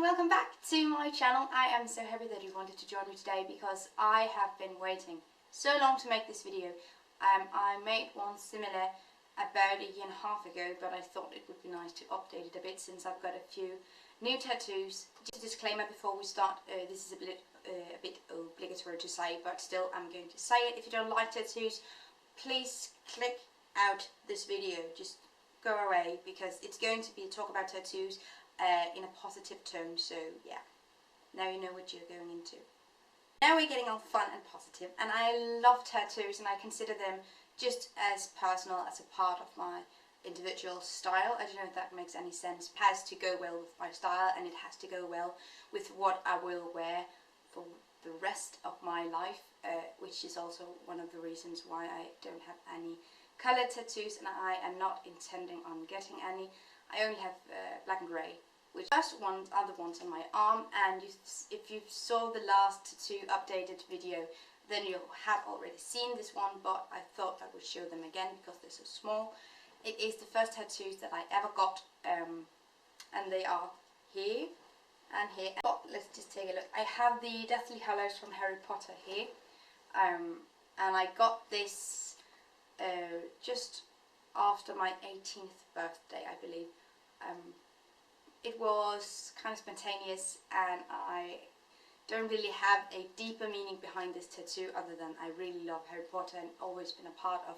welcome back to my channel. I am so happy that you wanted to join me today because I have been waiting so long to make this video. I made one similar about a year and a half ago, but I thought it would be nice to update it a bit since I've got a few new tattoos. Just a disclaimer before we start, this is a bit obligatory to say, but still I'm going to say it. If you don't like tattoos, please click out this video. Just go away, because it's going to be a talk about tattoos in a positive tone, so yeah, now you know what you're going into. Now we're getting all fun and positive, and I love tattoos and I consider them just as personal as a part of my individual style. I don't know if that makes any sense. It has to go well with my style, and it has to go well with what I will wear for the rest of my life, which is also one of the reasons why I don't have any colored tattoos, and I am not intending on getting any. I only have black and grey, which first ones are the ones on my arm, and if you saw the last tattoo updated video, then you'll have already seen this one, but I thought I would show them again because they're so small. It is the first tattoos that I ever got, and they are here and here. But let's just take a look. I have the Deathly Hallows from Harry Potter here, and I got this just after my 18th birthday, I believe. It was kind of spontaneous, and I don't really have a deeper meaning behind this tattoo other than I really love Harry Potter and always been a part of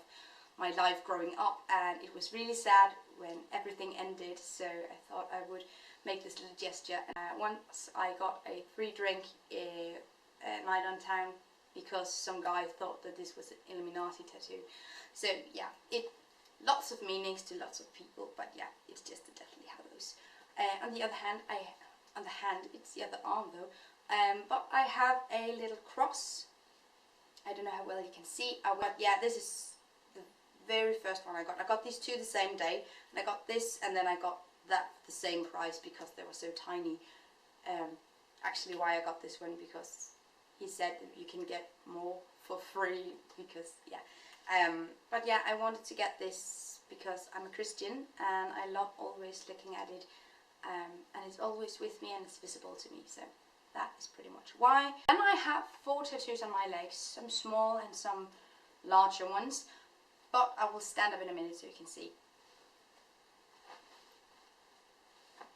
my life growing up, and it was really sad when everything ended, so I thought I would make this little gesture. Once I got a free drink night on town because some guy thought that this was an Illuminati tattoo. So yeah, lots of meanings to lots of people, but yeah, it's just the Deathly Hallows. On the other hand, it's the other arm though, but I have a little cross. I don't know how well you can see. Yeah, this is the very first one I got. I got these two the same day, and I got this, and then I got that for the same price because they were so tiny. Actually, why I got this one, because he said that you can get more for free, because yeah. But yeah, I wanted to get this because I'm a Christian and I love always looking at it, and it's always with me and it's visible to me, so that is pretty much why. And I have 4 tattoos on my legs, some small and some larger ones, but I will stand up in a minute so you can see.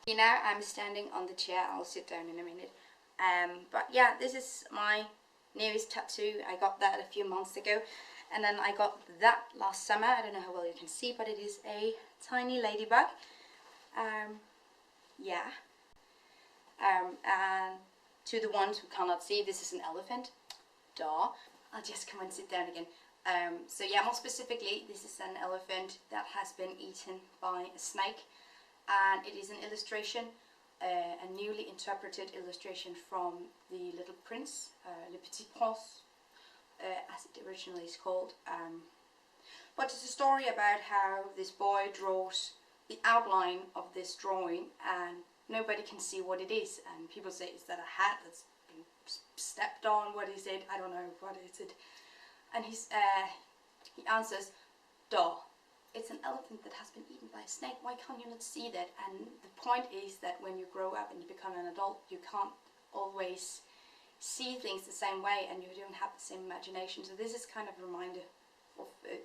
Now I'm standing on the chair. I'll sit down in a minute. But yeah, this is my newest tattoo. I got that a few months ago, and then I got that last summer. I don't know how well you can see, but it is a tiny ladybug. Yeah. And to the ones who cannot see, this is an elephant. Duh. I'll just come and sit down again. So yeah, more specifically, this is an elephant that has been eaten by a snake, and it is an illustration, a newly interpreted illustration from The Little Prince, Le Petit Prince, as it originally is called. But it's a story about how this boy draws the outline of this drawing, and nobody can see what it is, and people say, is that a hat that's been stepped on? What is it? I don't know, what is it? And he answers, duh, it's an elephant that has been eaten by a snake. Why can't you not see that? And the point is that when you grow up and you become an adult, you can't always see things the same way, and you don't have the same imagination. So this is kind of a reminder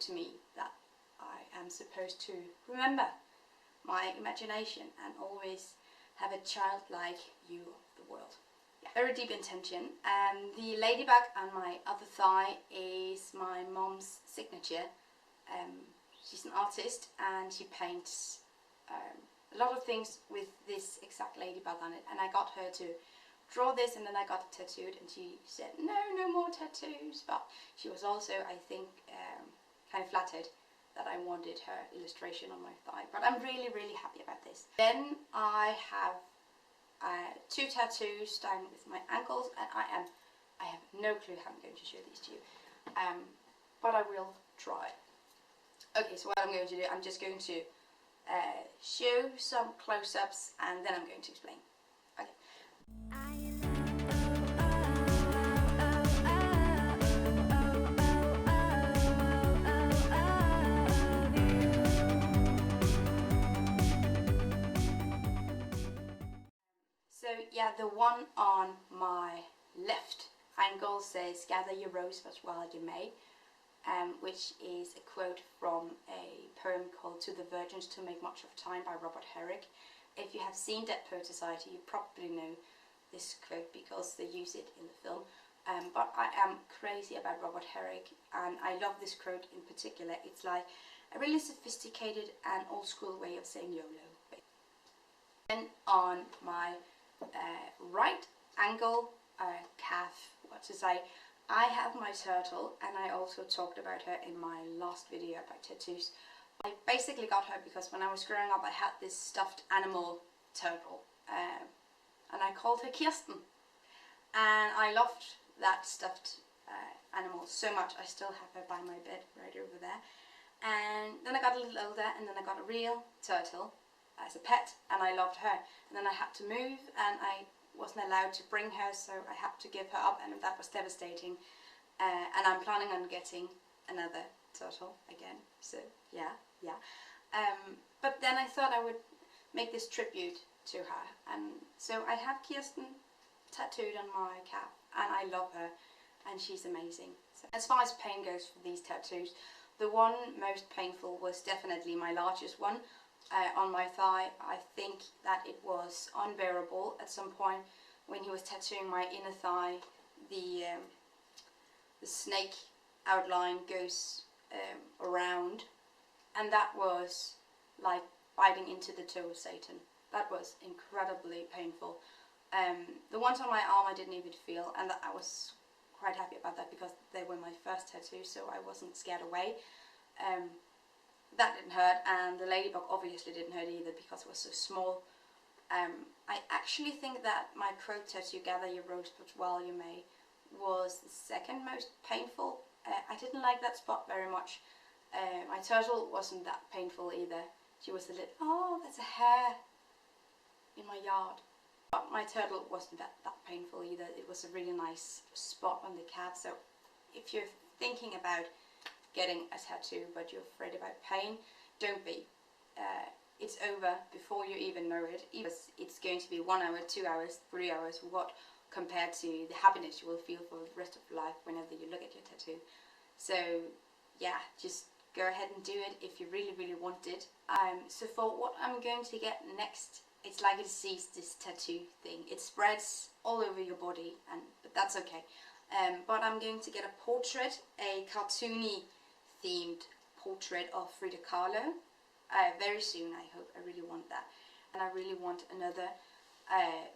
to me that I am supposed to remember my imagination and always have a childlike view of the world. Yeah. Very deep intention. The ladybug on my other thigh is my mom's signature. She's an artist and she paints a lot of things with this exact ladybug on it, and I got her to draw this, and then I got it tattooed, and she said no more tattoos, but she was also, I think, kind of flattered that I wanted her illustration on my thigh. But I'm really happy about this. Then I have 2 tattoos down with my ankles, and I have no clue how I'm going to show these to you, but I will try. Okay, so what I'm going to do, I'm just going to show some close-ups, and then I'm going to explain. Okay. So yeah, the one on my left angle says, "Gather your rosebuds while you may," which is a quote from a poem called "To the Virgins to Make Much of Time" by Robert Herrick. If you have seen Dead Poet Society, you probably know this quote because they use it in the film. But I am crazy about Robert Herrick, and I love this quote in particular. It's like a really sophisticated and old school way of saying YOLO. Then on my right angle calf, what to say, I have my turtle, and I also talked about her in my last video about tattoos. I basically got her because when I was growing up I had this stuffed animal turtle, and I called her Kirsten, and I loved that stuffed animal so much. I still have her by my bed right over there. And then I got a little older, and then I got a real turtle as a pet, and I loved her. And then I had to move, and I wasn't allowed to bring her, so I had to give her up, and that was devastating. And I'm planning on getting another turtle again, so yeah. But then I thought I would make this tribute to her, and so I have Kirsten tattooed on my calf, and I love her, and she's amazing. So as far as pain goes for these tattoos, the one most painful was definitely my largest one on my thigh. I think that it was unbearable at some point when he was tattooing my inner thigh. The snake outline goes around, and that was like biting into the toe of Satan. That was incredibly painful. The ones on my arm I didn't even feel, and I was quite happy about that because they were my first tattoo, so I wasn't scared away. That didn't hurt, and the Ladybug obviously didn't hurt either because it was so small. I actually think that my crow tattoo, "Gather Your Rosebuds While You May," was the second most painful. I didn't like that spot very much. My turtle wasn't that painful either. She was a little, oh, there's a hair in my yard. But my turtle wasn't that painful either. It was a really nice spot on the calf. So if you're thinking about getting a tattoo but you're afraid about pain, don't be. It's over before you even know it. It's going to be 1 hour, 2 hours, 3 hours, what, compared to the happiness you will feel for the rest of your life whenever you look at your tattoo. So yeah, just go ahead and do it if you really, really want it. So for what I'm going to get next, it's like a disease, this tattoo thing. It spreads all over your body, but that's okay. But I'm going to get a portrait, a cartoony themed portrait of Frida Kahlo very soon, I hope. I really want that. And I really want another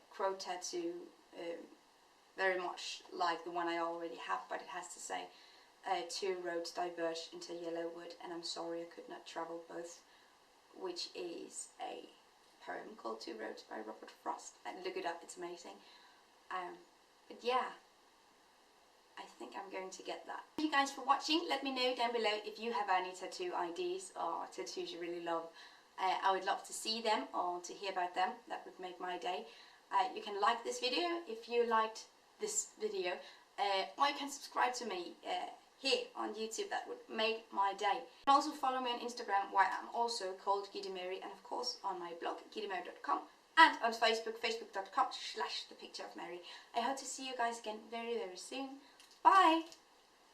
crow tattoo, very much like the one I already have, but it has to say, "Two roads diverge into yellow wood, and I'm sorry I could not travel both," which is a poem called "Two Roads" by Robert Frost. And look it up, it's amazing. But yeah, I think I'm going to get that. Thank you guys for watching. Let me know down below if you have any tattoo ideas or tattoos you really love. I would love to see them or to hear about them. That would make my day. You can like this video if you liked this video, or you can subscribe to me here on YouTube. That would make my day. You can also follow me on Instagram, where I'm also called Gittemary, and of course on my blog gittemary.com, and on Facebook, facebook.com/thepictureofmary. I hope to see you guys again very, very soon. Bye!